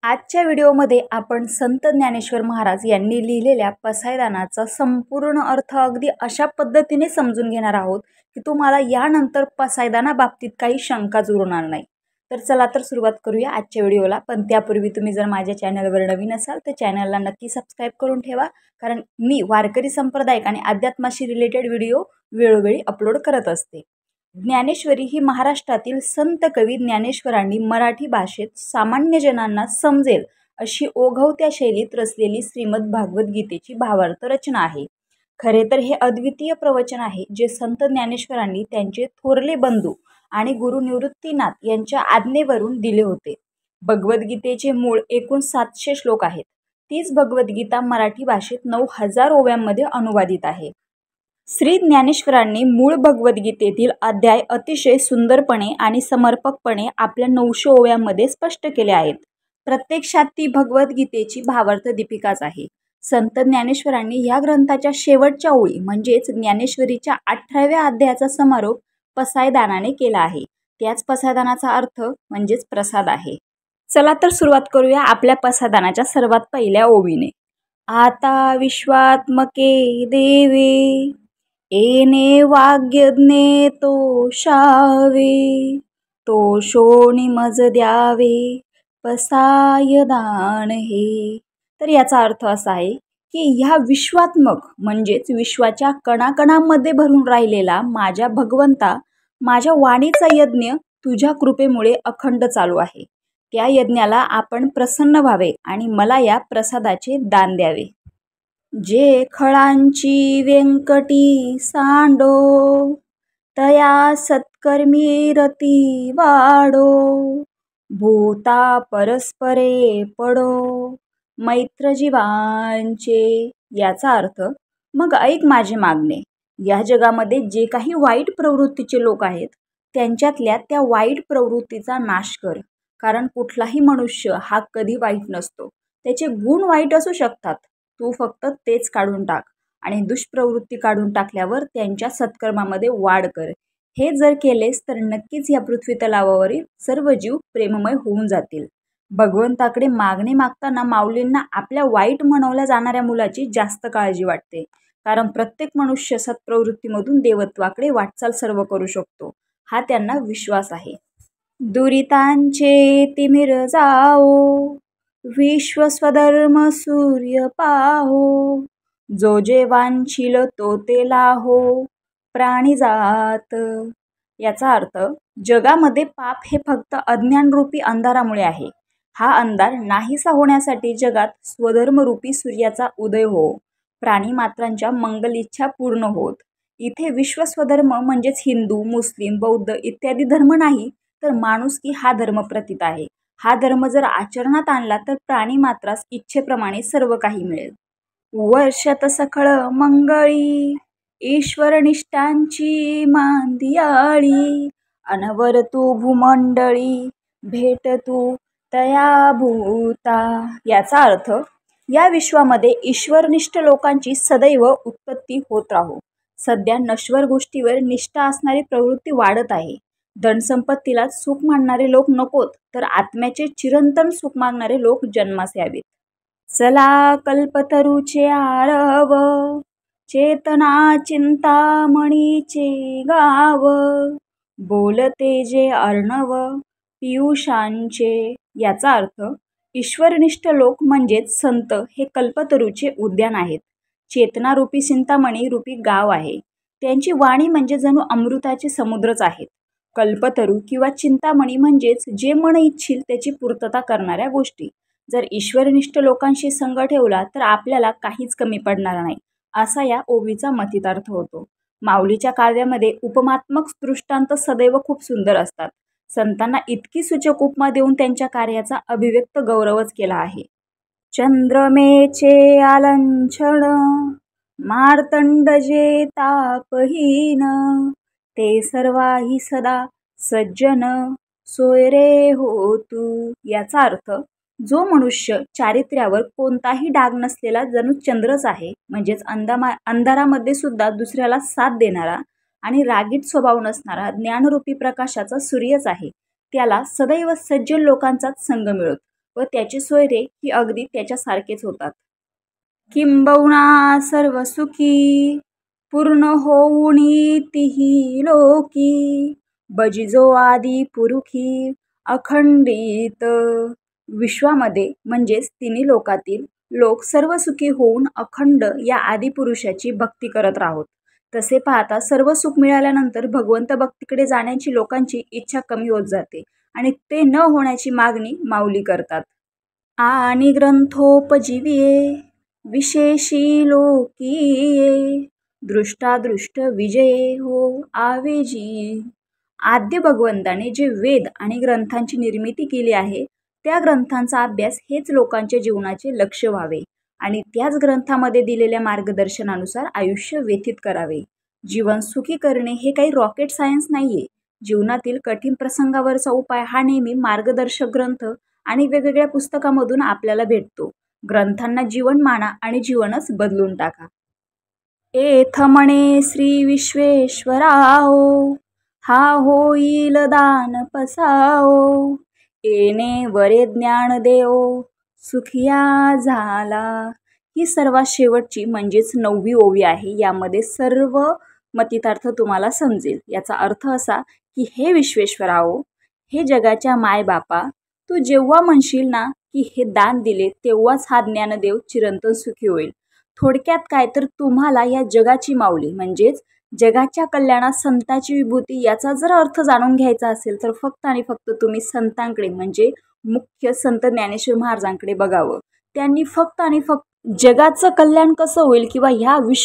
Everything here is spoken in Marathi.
आजच्या व्हिडिओमध्ये आपण संत ज्ञानेश्वर महाराज यांनी लिहिलेल्या पसायदानाचा संपूर्ण अर्थ अगदी अशा पद्धतीने समजून घेणार आहोत की तुम्हाला यानंतर पसायदाना बाबतीत काही शंकाच उरणार नाही। तर चला तर सुरुवात करूया आजच्या व्हिडिओला। पण त्यापूर्वी तुम्ही जर माझ्या चॅनलवर नवीन असाल तर चॅनलला नक्की सबस्क्राइब करून ठेवा, कारण मी वारकरी संप्रदायिक आणि अध्यात्माशी रिलेटेड व्हिडिओ वेळोवेळी अपलोड करत असते। ज्ञानेश्वरी ही महाराष्ट्रातील संत कवी ज्ञानेश्वरांनी मराठी भाषेत सामान्य जनांना समजेल अशी ओघवत्या शैलीत रचलेली श्रीमद भागवत गीतेची भावार्थ रचना आहे। खरे तर हे अद्वितीय प्रवचन आहे जे संत ज्ञानेश्वरांनी त्यांचे थोरले बंधू आणि गुरु निवृत्तीनाथ यांच्या आज्ञेवरून दिले होते। भगवद्गीतेचे मूळ एकूण 700 श्लोक आहेत। तीच भगवद्गीता मराठी भाषेत 9000 ओव्यांमध्ये अनुवादित आहे। श्री ज्ञानेश्वरांनी मूळ भगवद्गीतेतील अध्याय अतिशय सुंदरपणे आणि समर्पकपणे आपल्या 900 ओव्यांमध्ये स्पष्ट केले आहेत। प्रत्यक्षात ती भगवद्गीतेची भावार्थ दीपिकाच आहे। संत ज्ञानेश्वरांनी या ग्रंथाच्या शेवटच्या ओळी म्हणजेच ज्ञानेश्वरीच्या 18व्या अध्यायाचा समारोप पसायदानाने केला आहे। त्याच पसायदानाचा अर्थ म्हणजेच प्रसाद आहे। चला तर सुरुवात करूया आपल्या पसायदानाच्या सर्वात पहिल्या ओवीने। आता विश्वात्मके देवे एने वाग्यज्ञे तो शावे, तो शोणी मज द्यावे पसायदान हे। तर याचा अर्थ असा आहे की ह्या विश्वात्मक म्हणजेच विश्वाच्या कणाकणांमध्ये भरून राहिलेला माझ्या भगवंता, माझ्या वाणीचा यज्ञ तुझ्या कृपेमुळे अखंड चालू आहे। त्या यज्ञाला आपण प्रसन्न व्हावे आणि मला या प्रसादाचे दान द्यावे। जे खळांची व्यंकटी सांडो, तया सत्कर्मी रती वाढो, भूता परस्परे पडो मैत्र जीवांचे। याचा अर्थ मग ऐक माझे मागणे। या जगामध्ये जे काही वाईट प्रवृत्तीचे लोक आहेत त्यांच्यातल्या त्या वाईट प्रवृत्तीचा नाश कर, कारण कुठलाही मनुष्य हा कधी वाईट नसतो। त्याचे गुण वाईट असू शकतात, तू फक्त तेच काढून टाक आणि दुष्प्रवृत्ती काढून टाकल्यावर त्यांच्या सत्कर्मामध्ये वाढ कर। हे जर केलेस तर नक्कीच या पृथ्वी तलावावरील सर्व जीव प्रेममय होऊन जातील। भगवंताकडे मागणे मागताना माऊलींना आपल्या वाईट म्हणवल्या जाणाऱ्या मुलाची जास्त काळजी वाटते, कारण प्रत्येक मनुष्य सत्प्रवृत्तीमधून देवत्वाकडे वाटचाल सर्व करू शकतो हा त्यांना विश्वास आहे। दुरितांचे तिमिर जाओ, विश्व स्वधर्म सूर्य पाहो, जो जे वांछील तो ते लाहो प्राणी जात। याचा अर्थ जगामध्ये पाप हे फक्त अज्ञानरूपी अंधारामुळे आहे। हा अंधार नाहीसा होण्यासाठी जगात स्वधर्मरूपी सूर्याचा उदय हो, प्राणी मात्रांच्या मंगल इच्छा पूर्ण होत। इथे विश्वस्वधर्म म्हणजेच हिंदू, मुस्लिम, बौद्ध इत्यादी धर्म नाही, तर माणुसकी हा धर्म प्रतीत आहे। हा धर्म जर आचरणात आणला तर प्राणी मात्रास इच्छेप्रमाणे सर्व काही मिळेल। वर्षत सखळ मंगळी ईश्वरनिष्ठांची मांदियाळी, अनवर तू भूमंडळी भेट तू तया भूता। याचा अर्थ या विश्वामध्ये ईश्वरनिष्ठ लोकांची सदैव उत्पत्ती होत राहो। सध्या नश्वर गोष्टीवर निष्ठा असणारी प्रवृत्ती वाढत आहे। धनसंपत्तीला सुख मानणारे लोक नकोत, तर आत्म्याचे चिरंतन सुख मागणारे लोक जन्मास यावेत। चला कल्पतरूचे आरव, चेतना चिंतामणीचे गाव, बोलते जे अर्णव पियुषांचे। याचा अर्थ ईश्वरनिष्ठ लोक म्हणजेच संत हे कल्पतरूचे उद्यान आहेत। चेतनारूपी चिंतामणी रूपी गाव आहे। त्यांची वाणी म्हणजे जणू अमृताचे समुद्रच आहेत। कल्पतरू किंवा चिंतामणी म्हणजेच जे मन इच्छिल त्याची पूर्तता करणाऱ्या गोष्टी। जर ईश्वरनिष्ठ लोकांशी संग ठेवला तर आपल्याला काहीच कमी पडणार नाही, असा या ओवीचा मथितार्थ होतो। माऊलीच्या काव्यामध्ये उपमात्मक दृष्टांत सदैव खूप सुंदर असतात। संतांना इतकी सूचक उपमा देऊन त्यांच्या कार्याचा अभिव्यक्त गौरवच केला आहे। चंद्रमेचे आलंछण मार्तंड जे तापहीन, ते सर्वाही सदा सज्जन सोयरे हो तू। याचा अर्थ जो मनुष्य चारित्र्यावर कोणताही डाग नसलेला जणू चंद्रच आहे, म्हणजेच अंधारामध्ये सुद्धा दुसऱ्याला साथ देणारा आणि रागीट स्वभाव नसणारा ज्ञानरूपी प्रकाशाचा सूर्यच आहे, त्याला सदैव सज्जन लोकांचाच संग मिळत। व त्याचे सोयरे ही अगदी त्याच्यासारखेच होतात. किंबहुना सर्व सुखी पूर्ण होऊनी तिही लोकी बजिजो आदी पुरुखी अखंडित. विश्वामध्ये म्हणजेच तिन्ही लोकातील लोक सर्व सुखी होऊन अखंड या आदिपुरुषाची भक्ती करत राहोत. तसे पाहता सर्व सुख मिळाल्यानंतर भगवंत भक्तीकडे जाण्याची लोकांची इच्छा कमी होत जाते आणि ते न होण्याची मागणी माऊली करतात. आणि ग्रंथोपजीविये विशेषी लोकीये दृष्टादृष्ट विजये हो आवेजी. आद्य भगवंताने जे वेद आणि ग्रंथांची निर्मिती केली आहे त्या ग्रंथांचा अभ्यास हेच लोकांच्या जीवनाचे लक्ष व्हावे आणि त्याच ग्रंथामध्ये दिलेल्या मार्गदर्शनानुसार आयुष्य व्यतीत करावे. जीवन सुखी करणे हे काही रॉकेट सायन्स नाहीये. जीवनातील कठीण प्रसंगावरचा उपाय हा नेहमी मार्गदर्शक ग्रंथ आणि वेगवेगळ्या पुस्तकामधून आपल्याला भेटतो. ग्रंथांना जीवन माना आणि जीवनच बदलून टाका. एथ म्हणे श्री विश्वेश्वराओ हा होईल दान पसाओ येणे वरे ज्ञान देओ सुखिया झाला. ही सर्वात शेवटची म्हणजेच 9वी ओवी आहे. यामध्ये सर्व मतितार्थ तुम्हाला समजेल. याचा अर्थ असा की हे विश्वेश्वराओ, हे जगाच्या मायबापा, तू जेव्हा म्हणशील ना की हे दान दिले तेव्हाच हा ज्ञानदेव चिरंतन सुखी होईल. थोडक्यात काय तर तुम्हाला या जगाची माऊली म्हणजेच जगाच्या कल्याणात संताची विभूती याचा जर अर्थ जाणून घ्यायचा असेल तर फक्त आणि फक्त तुम्ही संतांकडे म्हणजे मुख्य संत ज्ञानेश्वर महाराजांकडे बघावं. त्यांनी फक्त आणि फक्त जगाचं कल्याण कसं होईल किंवा ह्या विश्व